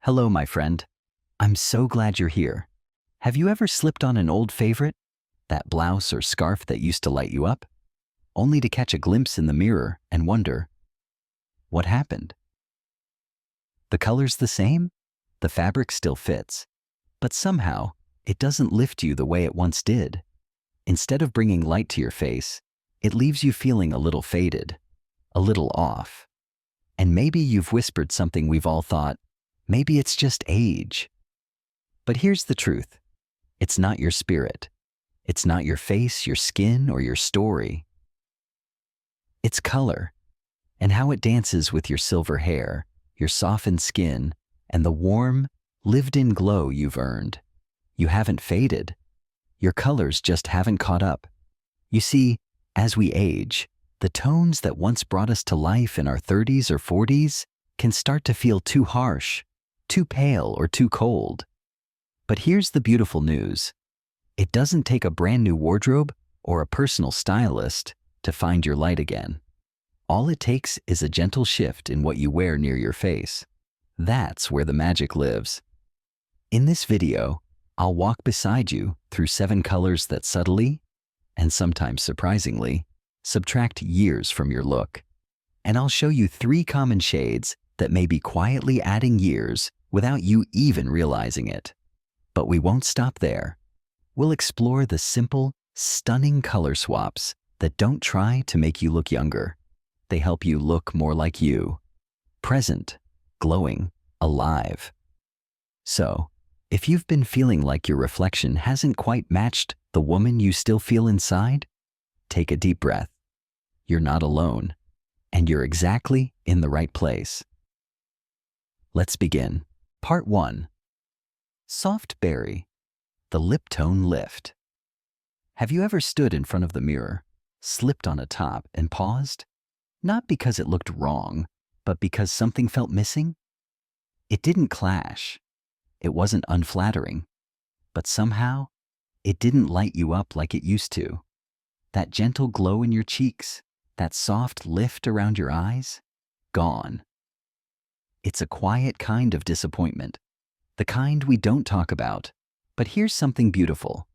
Hello, my friend. I'm so glad you're here. Have you ever slipped on an old favorite? That blouse or scarf that used to light you up? Only to catch a glimpse in the mirror and wonder, what happened? The color's the same, the fabric still fits, but somehow it doesn't lift you the way it once did. Instead of bringing light to your face, it leaves you feeling a little faded, a little off. And maybe you've whispered something we've all thought, maybe it's just age. But here's the truth. It's not your spirit. It's not your face, your skin, or your story. It's color, and how it dances with your silver hair, your softened skin, and the warm, lived-in glow you've earned. You haven't faded. Your colors just haven't caught up. You see, as we age, the tones that once brought us to life in our 30s or 40s can start to feel too harsh, too pale, or too cold. But here's the beautiful news. It doesn't take a brand new wardrobe or a personal stylist to find your light again. All it takes is a gentle shift in what you wear near your face. That's where the magic lives. In this video, I'll walk beside you through 7 colors that subtly, and sometimes surprisingly, subtract years from your look. And I'll show you 3 common shades that may be quietly adding years without you even realizing it. But we won't stop there. We'll explore the simple, stunning color swaps that don't try to make you look younger. They help you look more like you, present, glowing, alive. So, if you've been feeling like your reflection hasn't quite matched the woman you still feel inside, take a deep breath. You're not alone, and you're exactly in the right place. Let's begin. Part 1. Soft Berry, the lip tone lift. Have you ever stood in front of the mirror, slipped on a top, and paused? Not because it looked wrong, but because something felt missing? It didn't clash. It wasn't unflattering. But somehow, it didn't light you up like it used to. That gentle glow in your cheeks, that soft lift around your eyes, gone. It's a quiet kind of disappointment, the kind we don't talk about. But here's something beautiful.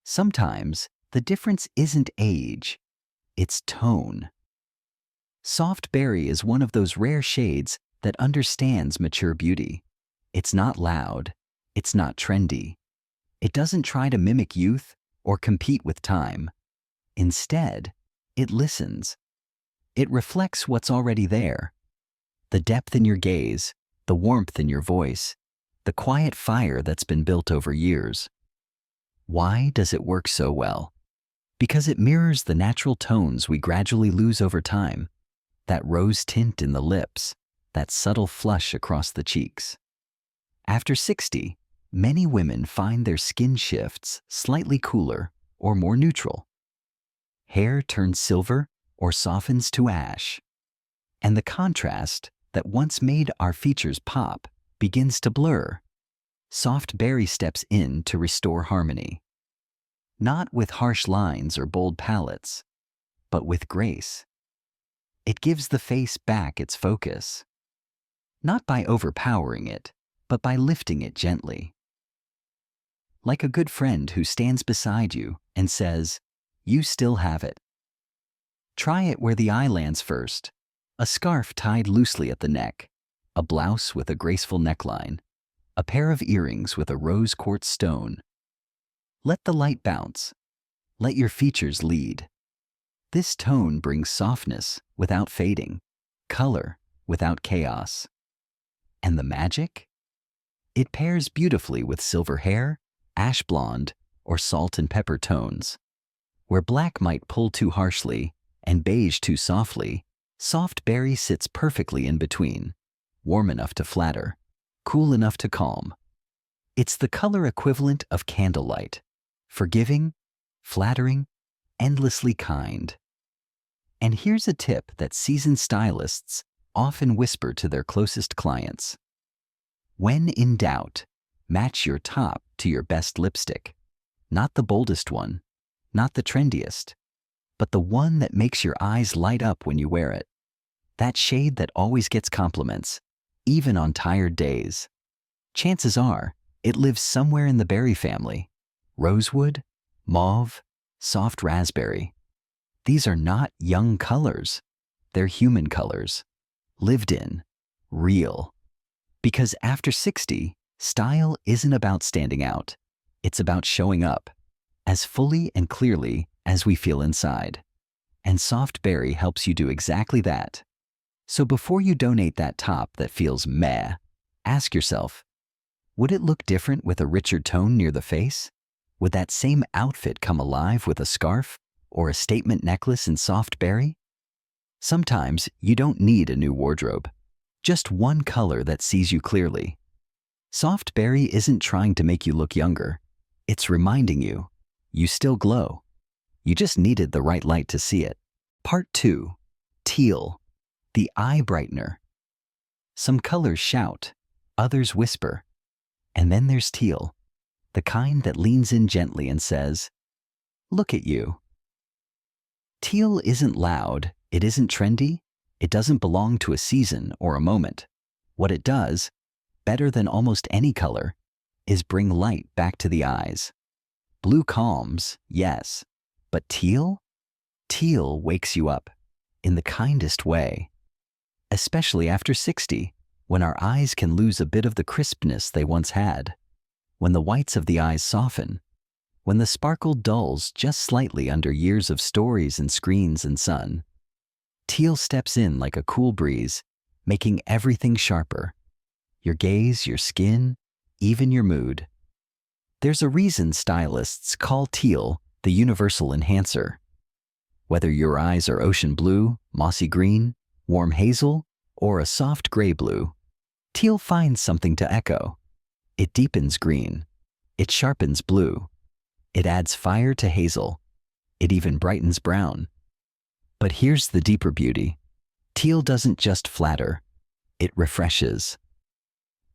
Sometimes the difference isn't age, it's tone. Soft Berry is one of those rare shades that understands mature beauty. It's not loud, it's not trendy. It doesn't try to mimic youth or compete with time. Instead, it listens. It reflects what's already there. The depth in your gaze, the warmth in your voice, the quiet fire that's been built over years. Why does it work so well? Because it mirrors the natural tones we gradually lose over time. That rose tint in the lips, that subtle flush across the cheeks. After 60, many women find their skin shifts slightly cooler or more neutral. Hair turns silver or softens to ash. And the contrast that once made our features pop begins to blur. Soft Berry steps in to restore harmony. Not with harsh lines or bold palettes, but with grace. It gives the face back its focus. Not by overpowering it, but by lifting it gently. Like a good friend who stands beside you and says, "You still have it." Try it where the eye lands first. A scarf tied loosely at the neck, a blouse with a graceful neckline, a pair of earrings with a rose quartz stone. Let the light bounce. Let your features lead. This tone brings softness without fading, color without chaos. And the magic? It pairs beautifully with silver hair, ash blonde, or salt and pepper tones. Where black might pull too harshly and beige too softly, Soft Berry sits perfectly in between, warm enough to flatter, cool enough to calm. It's the color equivalent of candlelight, forgiving, flattering, endlessly kind. And here's a tip that seasoned stylists often whisper to their closest clients. When in doubt, match your top to your best lipstick. Not the boldest one, not the trendiest, but the one that makes your eyes light up when you wear it. That shade that always gets compliments, even on tired days. chances are it lives somewhere in the berry family. Rosewood, mauve, soft raspberry. These are not young colors. They're human colors. Lived in. Real. Because after 60, style isn't about standing out. It's about showing up as fully and clearly as we feel inside. And soft berry helps you do exactly that. So before you donate that top that feels meh, ask yourself, would it look different with a richer tone near the face? Would that same outfit come alive with a scarf or a statement necklace in soft berry? Sometimes you don't need a new wardrobe, just one color that sees you clearly. Soft berry isn't trying to make you look younger. It's reminding you, you still glow. You just needed the right light to see it. Part 2. Teal, the eye brightener. Some colors shout, others whisper. And then there's teal, the kind that leans in gently and says, look at you. Teal isn't loud, it isn't trendy, it doesn't belong to a season or a moment. What it does, better than almost any color, is bring light back to the eyes. Blue calms, yes, but teal? Teal wakes you up, in the kindest way. Especially after 60, when our eyes can lose a bit of the crispness they once had. When the whites of the eyes soften. When the sparkle dulls just slightly under years of stories and screens and sun. Teal steps in like a cool breeze, making everything sharper. Your gaze, your skin, even your mood. There's a reason stylists call teal the universal enhancer. Whether your eyes are ocean blue, mossy green, warm hazel, or a soft gray blue, teal finds something to echo. It deepens green. It sharpens blue. It adds fire to hazel. It even brightens brown. But here's the deeper beauty. Teal doesn't just flatter. It refreshes.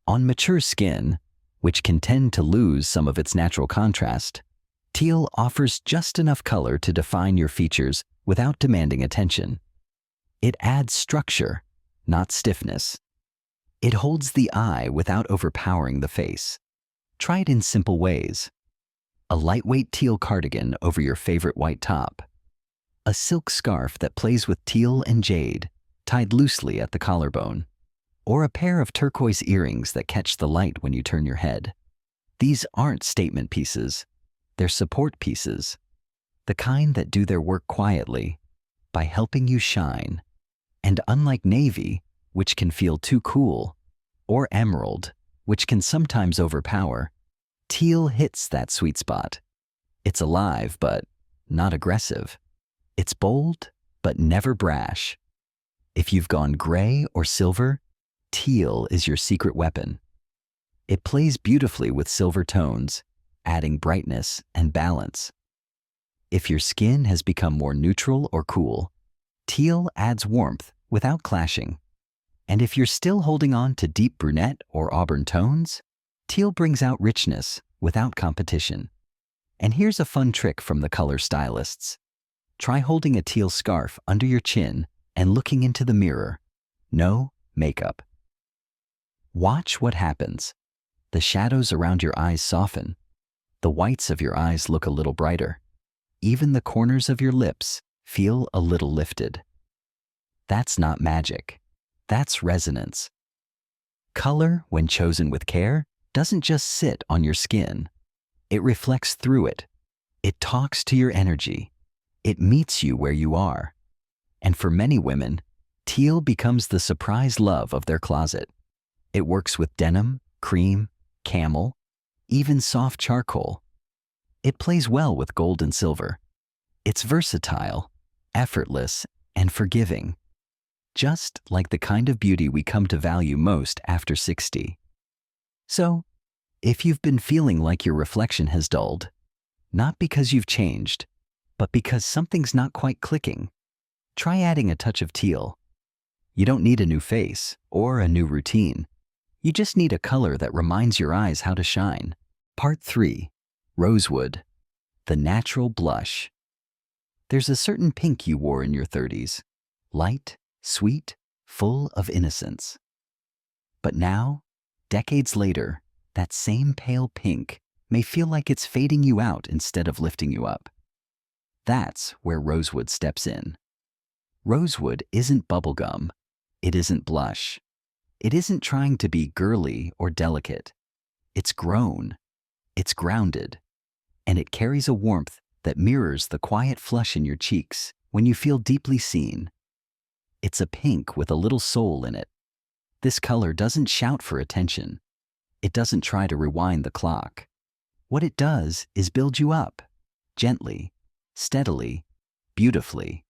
On mature skin, which can tend to lose some of its natural contrast, teal offers just enough color to define your features without demanding attention. It adds structure, not stiffness. It holds the eye without overpowering the face. Try it in simple ways. A lightweight teal cardigan over your favorite white top. A silk scarf that plays with teal and jade, tied loosely at the collarbone. Or a pair of turquoise earrings that catch the light when you turn your head. These aren't statement pieces. They're support pieces. The kind that do their work quietly, by helping you shine. And unlike navy, which can feel too cool, or emerald, which can sometimes overpower, teal hits that sweet spot. It's alive, but not aggressive. It's bold, but never brash. If you've gone gray or silver, teal is your secret weapon. It plays beautifully with silver tones, adding brightness and balance. If your skin has become more neutral or cool, teal adds warmth without clashing. And if you're still holding on to deep brunette or auburn tones, teal brings out richness without competition. And here's a fun trick from the color stylists. Try holding a teal scarf under your chin and looking into the mirror. No makeup. Watch what happens. The shadows around your eyes soften. The whites of your eyes look a little brighter. Even the corners of your lips feel a little lifted. That's not magic. That's resonance. Color, when chosen with care, doesn't just sit on your skin. It reflects through it. It talks to your energy. It meets you where you are. And for many women, teal becomes the surprise love of their closet. It works with denim, cream, camel, even soft charcoal. It plays well with gold and silver. It's versatile, effortless, and forgiving. Just like the kind of beauty we come to value most after 60. So, if you've been feeling like your reflection has dulled, not because you've changed, but because something's not quite clicking, try adding a touch of teal. You don't need a new face or a new routine. You just need a color that reminds your eyes how to shine. Part 3. Rosewood, the natural blush. There's a certain pink you wore in your 30s. Light, sweet, full of innocence. But now, decades later, that same pale pink may feel like it's fading you out instead of lifting you up. That's where rosewood steps in. Rosewood isn't bubblegum. It isn't blush. It isn't trying to be girly or delicate. It's grown. It's grounded. And it carries a warmth that mirrors the quiet flush in your cheeks when you feel deeply seen. It's a pink with a little soul in it. This color doesn't shout for attention. It doesn't try to rewind the clock. What it does is build you up, gently, steadily, beautifully.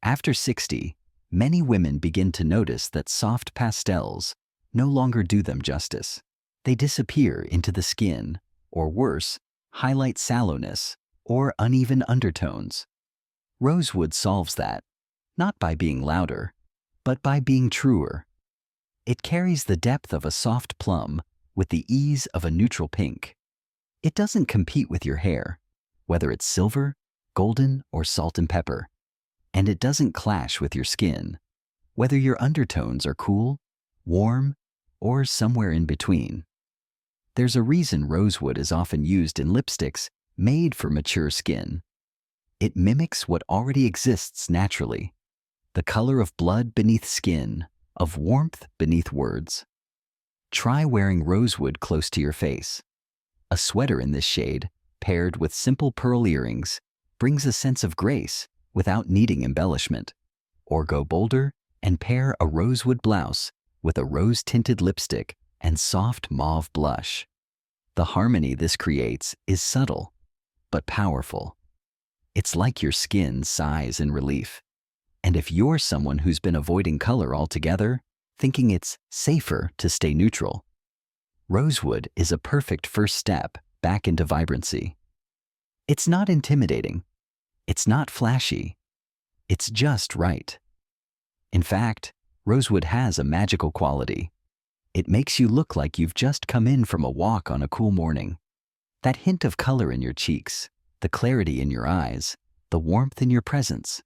After 60, many women begin to notice that soft pastels no longer do them justice. They disappear into the skin, or worse, highlight sallowness or uneven undertones. Rosewood solves that, not by being louder, but by being truer. It carries the depth of a soft plum with the ease of a neutral pink. It doesn't compete with your hair, whether it's silver, golden, or salt and pepper. And it doesn't clash with your skin, whether your undertones are cool, warm, or somewhere in between. There's a reason rosewood is often used in lipsticks made for mature skin. It mimics what already exists naturally, the color of blood beneath skin, of warmth beneath words. Try wearing rosewood close to your face. A sweater in this shade, paired with simple pearl earrings, brings a sense of grace without needing embellishment. Or go bolder and pair a rosewood blouse with a rose-tinted lipstick and soft mauve blush. The harmony this creates is subtle, but powerful. It's like your skin sighs in relief. And if you're someone who's been avoiding color altogether, thinking it's safer to stay neutral, rosewood is a perfect first step back into vibrancy. It's not intimidating. It's not flashy. It's just right. In fact, rosewood has a magical quality. It makes you look like you've just come in from a walk on a cool morning. That hint of color in your cheeks, the clarity in your eyes, the warmth in your presence,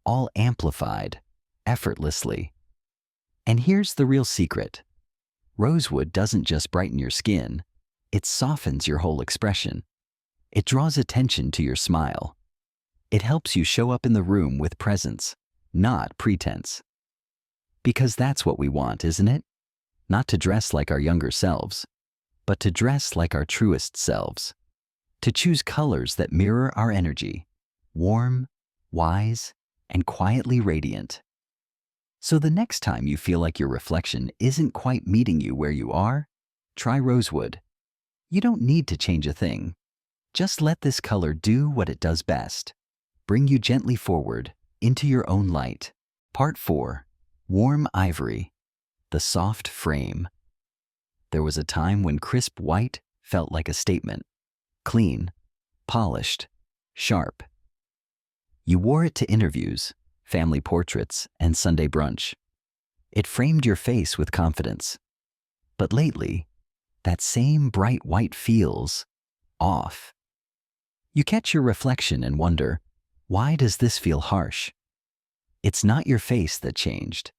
all amplified, effortlessly. And here's the real secret. Rosewood doesn't just brighten your skin, it softens your whole expression. It draws attention to your smile. It helps you show up in the room with presence, not pretense. Because that's what we want, isn't it? Not to dress like our younger selves, but to dress like our truest selves. To choose colors that mirror our energy, warm, wise, and quietly radiant. So the next time you feel like your reflection isn't quite meeting you where you are, try rosewood. You don't need to change a thing. Just let this color do what it does best. Bring you gently forward into your own light. Part 4. Warm Ivory. The soft frame. There was a time when crisp white felt like a statement. Clean, polished, sharp. You wore it to interviews, family portraits, and Sunday brunch. It framed your face with confidence. But lately, that same bright white feels off. You catch your reflection and wonder, why does this feel harsh? It's not your face that changed.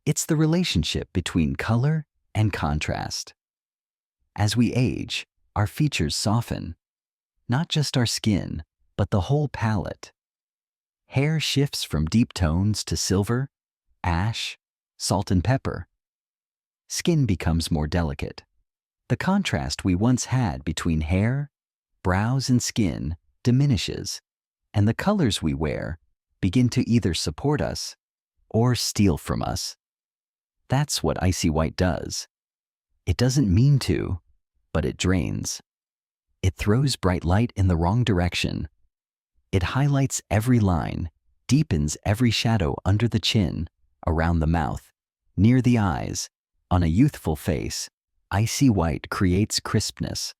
It's the relationship between color and contrast. As we age, our features soften, not just our skin, but the whole palette. Hair shifts from deep tones to silver, ash, salt and pepper. Skin becomes more delicate. The contrast we once had between hair, brows, and skin diminishes, and the colors we wear begin to either support us or steal from us. That's what icy white does. It doesn't mean to, but it drains. It throws bright light in the wrong direction. It highlights every line, deepens every shadow under the chin, around the mouth, near the eyes. On a youthful face, icy white creates crispness.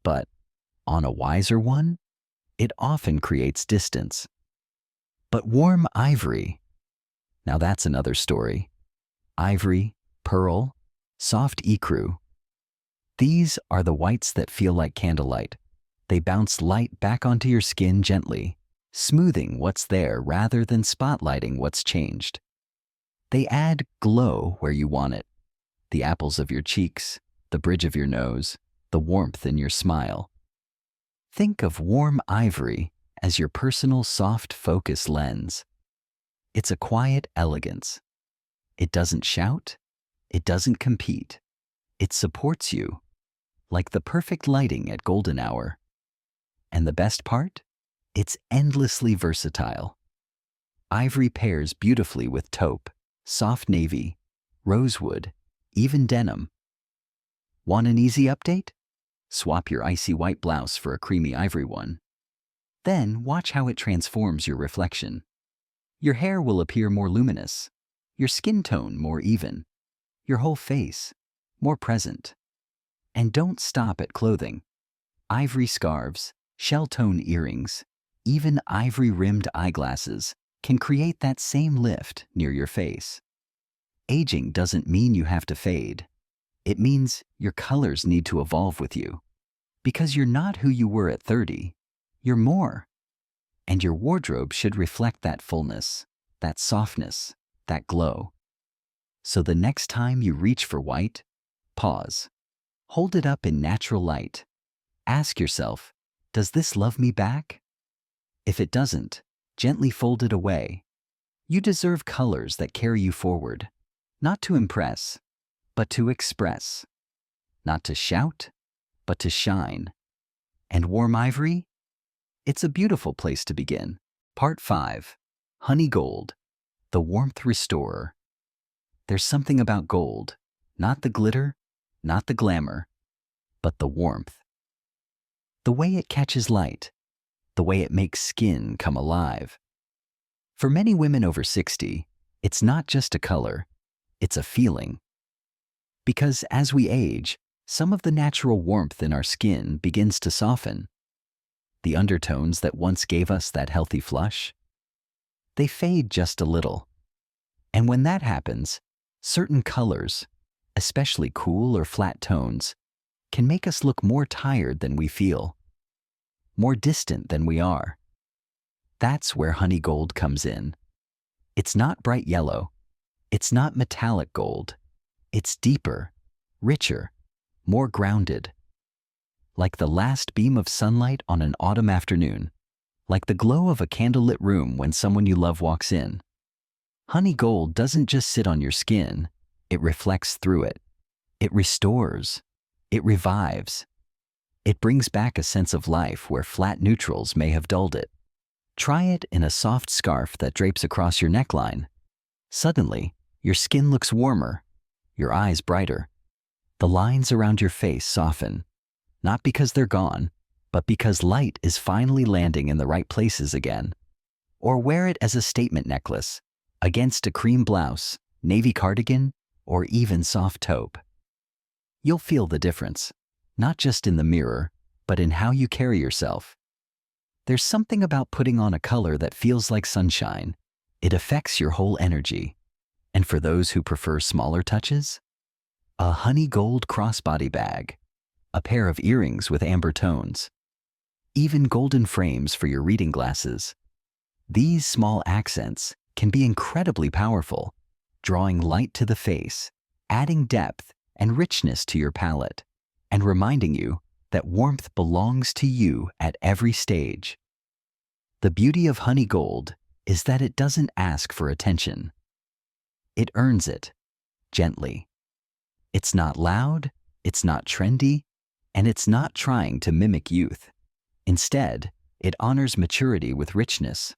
But on a wiser one, it often creates distance. But warm ivory, now that's another story. Ivory, pearl, soft ecru. These are the whites that feel like candlelight. They bounce light back onto your skin gently, smoothing what's there rather than spotlighting what's changed. They add glow where you want it. The apples of your cheeks, the bridge of your nose, the warmth in your smile. Think of warm ivory as your personal soft focus lens. It's a quiet elegance. It doesn't shout. It doesn't compete. It supports you, like the perfect lighting at golden hour. And the best part? It's endlessly versatile. Ivory pairs beautifully with taupe, soft navy, rosewood, even denim. Want an easy update? Swap your icy white blouse for a creamy ivory one. Then watch how it transforms your reflection. Your hair will appear more luminous, your skin tone more even, your whole face more present. And don't stop at clothing. Ivory scarves, shell-tone earrings, even ivory-rimmed eyeglasses can create that same lift near your face. Aging doesn't mean you have to fade. It means your colors need to evolve with you. Because you're not who you were at 30, you're more. And your wardrobe should reflect that fullness, that softness, that glow. So the next time you reach for white, pause. Hold it up in natural light. Ask yourself, does this love me back? If it doesn't, gently fold it away. You deserve colors that carry you forward, not to impress, but to express. Not to shout, but to shine. And warm ivory? It's a beautiful place to begin. Part 5. Honey Gold, the warmth restorer. There's something about gold, not the glitter, not the glamour, but the warmth. The way it catches light, the way it makes skin come alive. For many women over 60, it's not just a color, it's a feeling. Because as we age, some of the natural warmth in our skin begins to soften. The undertones that once gave us that healthy flush, they fade just a little. And when that happens, certain colors, especially cool or flat tones, can make us look more tired than we feel, more distant than we are. That's where honey gold comes in. It's not bright yellow. It's not metallic gold. It's deeper, richer, more grounded. Like the last beam of sunlight on an autumn afternoon, like the glow of a candlelit room when someone you love walks in. Honey gold doesn't just sit on your skin, it reflects through it. It restores. It revives. It brings back a sense of life where flat neutrals may have dulled it. Try it in a soft scarf that drapes across your neckline. Suddenly, your skin looks warmer, your eyes brighter. The lines around your face soften, not because they're gone, but because light is finally landing in the right places again. Or wear it as a statement necklace, against a cream blouse, navy cardigan, or even soft taupe. You'll feel the difference, not just in the mirror, but in how you carry yourself. There's something about putting on a color that feels like sunshine. It affects your whole energy. And for those who prefer smaller touches, a honey gold crossbody bag, a pair of earrings with amber tones, even golden frames for your reading glasses. These small accents can be incredibly powerful, drawing light to the face, adding depth and richness to your palette, and reminding you that warmth belongs to you at every stage. The beauty of honey gold is that it doesn't ask for attention. It earns it, gently. It's not loud, it's not trendy, and it's not trying to mimic youth. Instead, it honors maturity with richness,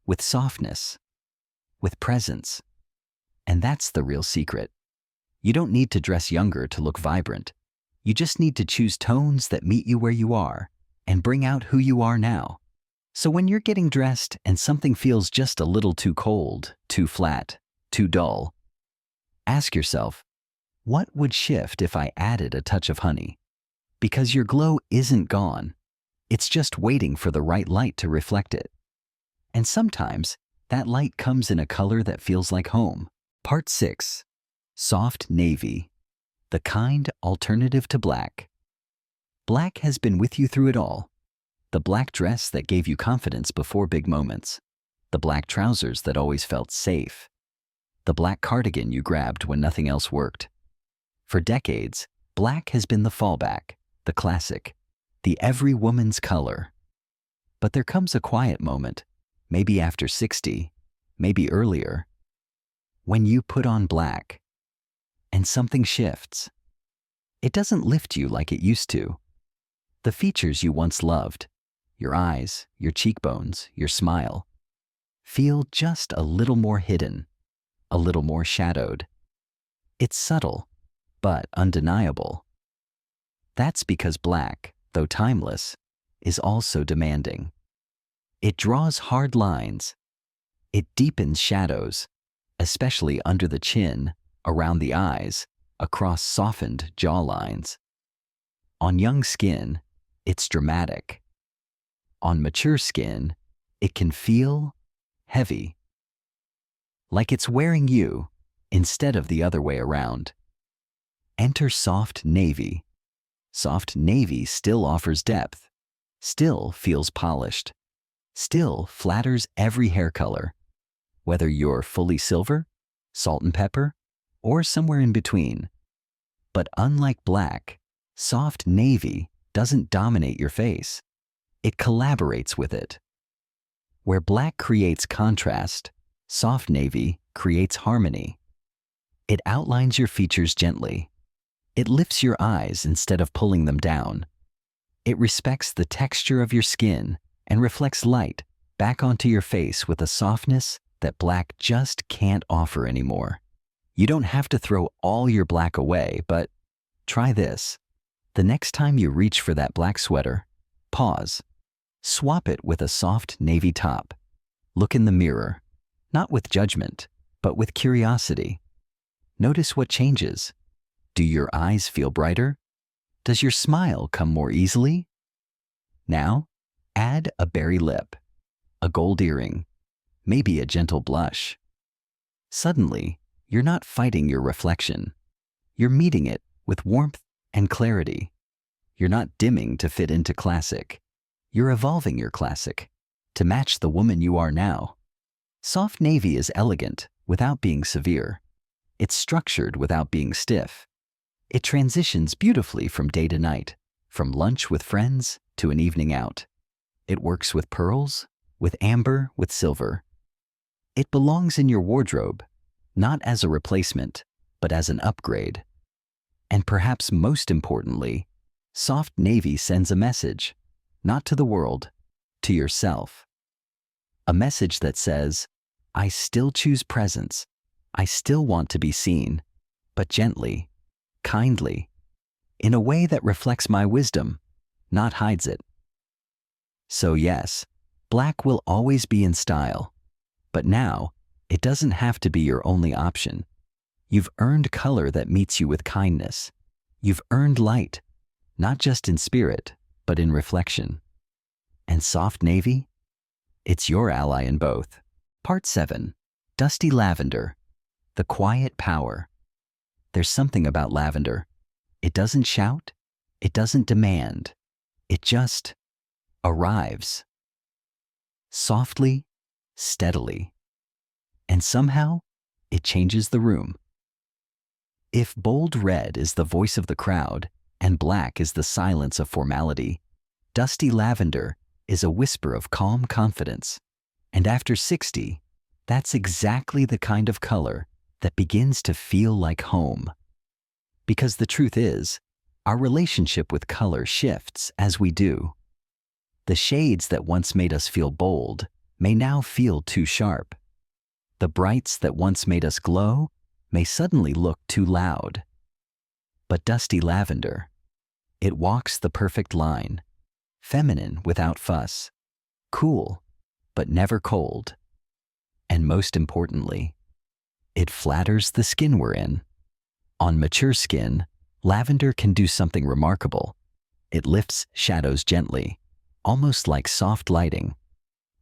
with softness, with presence. And that's the real secret. You don't need to dress younger to look vibrant. You just need to choose tones that meet you where you are and bring out who you are now. So when you're getting dressed and something feels just a little too cold, too flat, too dull, ask yourself, what would shift if I added a touch of honey? Because your glow isn't gone. It's just waiting for the right light to reflect it. And sometimes that light comes in a color that feels like home. Part 6. Soft navy, the kind alternative to black. Black has been with you through it all. The black dress that gave you confidence before big moments. The black trousers that always felt safe. The black cardigan you grabbed when nothing else worked. For decades, Black has been the fallback, the classic, the every woman's color. But there comes a quiet moment, maybe after 60, maybe earlier, when you put on black and something shifts. It doesn't lift you like it used to. The features you once loved, your eyes, your cheekbones, your smile, feel just a little more hidden, a little more shadowed. It's subtle, but undeniable. That's because black, though timeless, is also demanding. It draws hard lines. It deepens shadows, especially under the chin, around the eyes, across softened jawlines. On young skin, it's dramatic. On mature skin, it can feel heavy, like it's wearing you instead of the other way around. Enter soft navy. Soft navy still offers depth, still feels polished, still flatters every hair color, whether you're fully silver, salt and pepper, or somewhere in between. But unlike black, soft navy doesn't dominate your face. It collaborates with it. Where black creates contrast, soft navy creates harmony. It outlines your features gently. It lifts your eyes instead of pulling them down. It respects the texture of your skin and reflects light back onto your face with a softness that black just can't offer anymore. You don't have to throw all your black away, but try this. The next time you reach for that black sweater, pause. Swap it with a soft navy top. Look in the mirror, not with judgment, but with curiosity. Notice what changes. Do your eyes feel brighter? Does your smile come more easily? Now, add a berry lip, a gold earring, maybe a gentle blush. Suddenly, you're not fighting your reflection. You're meeting it with warmth and clarity. You're not dimming to fit into classic. You're evolving your classic to match the woman you are now. Soft navy is elegant without being severe. It's structured without being stiff. It transitions beautifully from day to night, from lunch with friends to an evening out. It works with pearls, with amber, with silver. It belongs in your wardrobe, not as a replacement, but as an upgrade. And perhaps most importantly, soft navy sends a message, not to the world, to yourself. A message that says, I still choose presence. I still want to be seen, but gently, kindly, in a way that reflects my wisdom, not hides it. So yes, black will always be in style, but now it doesn't have to be your only option. You've earned color that meets you with kindness. You've earned light, not just in spirit, but in reflection. And soft navy? It's your ally in both. Part 7. Dusty lavender. The quiet power. There's something about lavender. It doesn't shout. It doesn't demand. It just arrives. Softly, steadily. And somehow, it changes the room. If bold red is the voice of the crowd and black is the silence of formality, dusty lavender is a whisper of calm confidence. And after 60, that's exactly the kind of color that begins to feel like home. Because the truth is, our relationship with color shifts as we do. The shades that once made us feel bold may now feel too sharp. The brights that once made us glow may suddenly look too loud. But dusty lavender, it walks the perfect line, feminine without fuss, cool, but never cold. And most importantly, it flatters the skin we're in. On mature skin, lavender can do something remarkable. It lifts shadows gently, almost like soft lighting.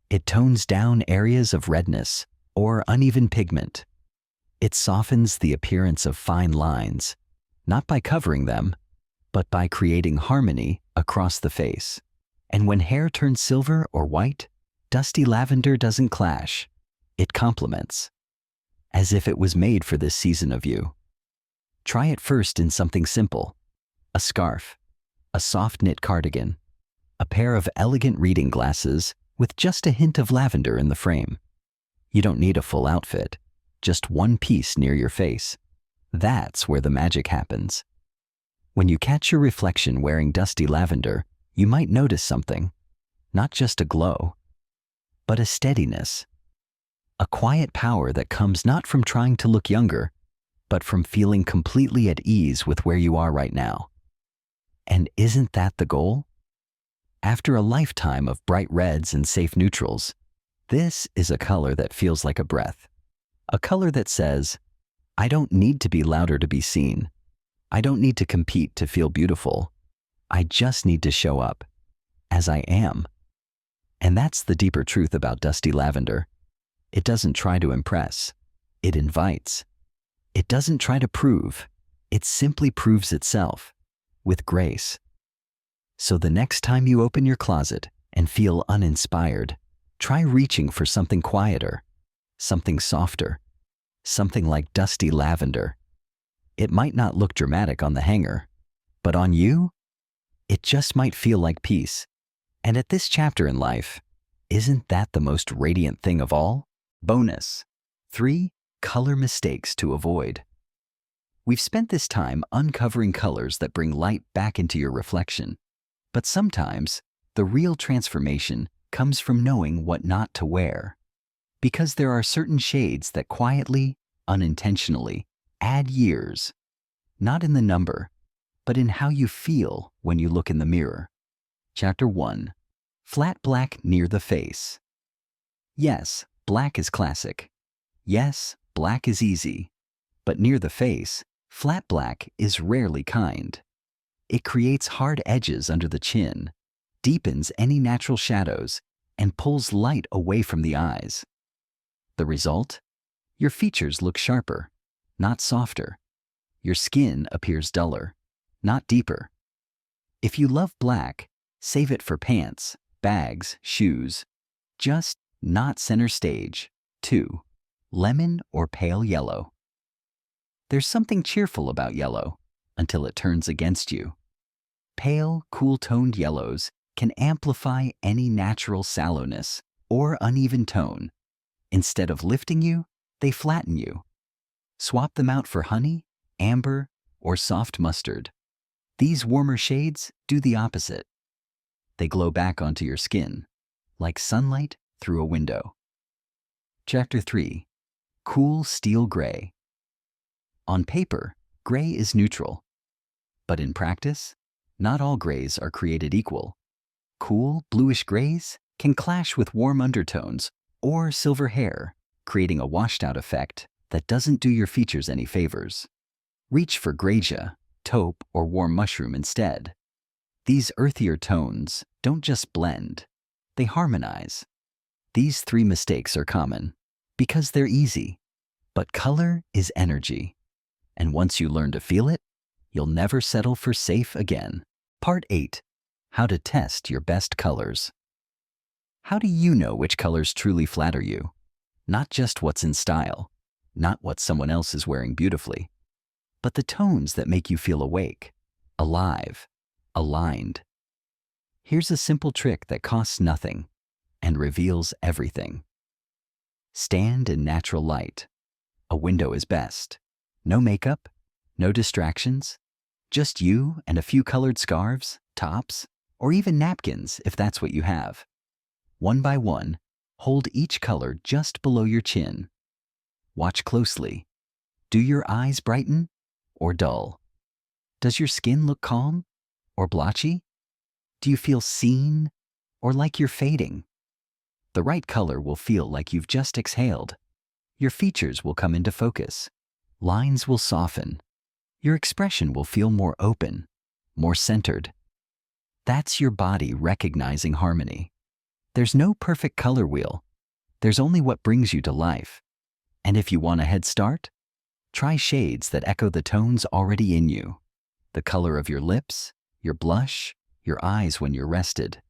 It tones down areas of redness or uneven pigment. It softens the appearance of fine lines, not by covering them, but by creating harmony across the face. And when hair turns silver or white, dusty lavender doesn't clash. It complements, as if it was made for this season of you. Try it first in something simple, a scarf, a soft knit cardigan, a pair of elegant reading glasses with just a hint of lavender in the frame. You don't need a full outfit, just one piece near your face. That's where the magic happens. When you catch your reflection wearing dusty lavender, you might notice something. Not just a glow, but a steadiness. A quiet power that comes not from trying to look younger, but from feeling completely at ease with where you are right now. And isn't that the goal? After a lifetime of bright reds and safe neutrals, this is a color that feels like a breath. A color that says, I don't need to be louder to be seen. I don't need to compete to feel beautiful. I just need to show up as I am. And that's the deeper truth about dusty lavender. It doesn't try to impress. It invites. It doesn't try to prove. It simply proves itself with grace. So the next time you open your closet and feel uninspired, try reaching for something quieter, something softer, something like dusty lavender. It might not look dramatic on the hanger, but on you, it just might feel like peace. And at this chapter in life, isn't that the most radiant thing of all? Bonus 3 color mistakes to avoid. We've spent this time uncovering colors that bring light back into your reflection. But sometimes, the real transformation comes from knowing what not to wear. Because there are certain shades that quietly, unintentionally, add years. Not in the number, but in how you feel when you look in the mirror. Chapter 1. Flat black near the face. Yes, black is classic. Yes, black is easy. But near the face, flat black is rarely kind. It creates hard edges under the chin, deepens any natural shadows, and pulls light away from the eyes. The result? Your features look sharper, not softer. Your skin appears duller, not deeper. If you love black, save it for pants, bags, shoes. Just not center stage. 2. Lemon or pale yellow. There's something cheerful about yellow until it turns against you. Pale, cool-toned yellows can amplify any natural sallowness or uneven tone. Instead of lifting you, they flatten you. Swap them out for honey, amber, or soft mustard. These warmer shades do the opposite. They glow back onto your skin, like sunlight through a window. Chapter 3. Cool steel gray. On paper, gray is neutral. But in practice, not all grays are created equal. Cool, bluish grays can clash with warm undertones or silver hair, creating a washed-out effect that doesn't do your features any favors. Reach for gracia, taupe, or warm mushroom instead. These earthier tones don't just blend, they harmonize. These 3 mistakes are common because they're easy. But color is energy. And once you learn to feel it, you'll never settle for safe again. Part 8. How to test your best colors. How do you know which colors truly flatter you? Not just what's in style, not what someone else is wearing beautifully, but the tones that make you feel awake, alive, aligned. Here's a simple trick that costs nothing and reveals everything. Stand in natural light. A window is best. No makeup, no distractions, just you and a few colored scarves, tops, or even napkins if that's what you have. One by one, hold each color just below your chin. Watch closely. Do your eyes brighten or dull? Does your skin look calm or blotchy? Do you feel seen or like you're fading? The right color will feel like you've just exhaled. Your features will come into focus. Lines will soften. Your expression will feel more open, more centered. That's your body recognizing harmony. There's no perfect color wheel. There's only what brings you to life. And if you want a head start, try shades that echo the tones already in you. The color of your lips, your blush, your eyes when you're rested.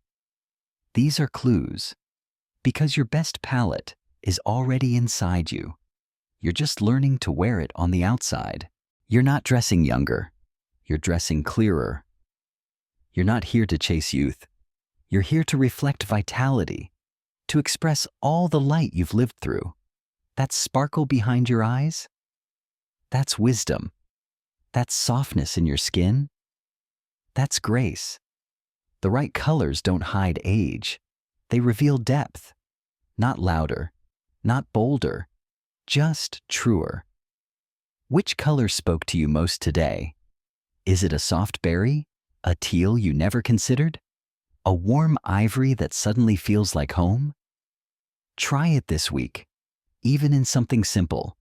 These are clues, because your best palette is already inside you. You're just learning to wear it on the outside. You're not dressing younger. You're dressing clearer. You're not here to chase youth. You're here to reflect vitality, to express all the light you've lived through. That sparkle behind your eyes? That's wisdom. That softness in your skin? That's grace. The right colors don't hide age. They reveal depth. Not louder, not bolder, just truer. Which color spoke to you most today? Is it a soft berry? A teal you never considered? A warm ivory that suddenly feels like home? Try it this week, even in something simple.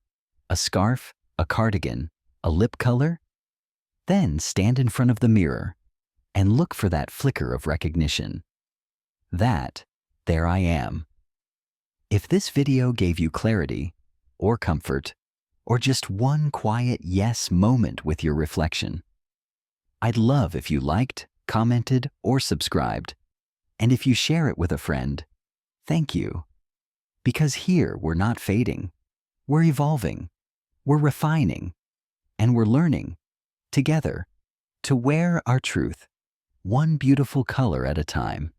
A scarf, a cardigan, a lip color? Then stand in front of the mirror and look for that flicker of recognition. That, there I am. If this video gave you clarity, or comfort, or just one quiet yes moment with your reflection, I'd love if you liked, commented, or subscribed. And if you share it with a friend, thank you. Because here we're not fading, we're evolving, we're refining, and we're learning, together, to wear our truth, one beautiful color at a time.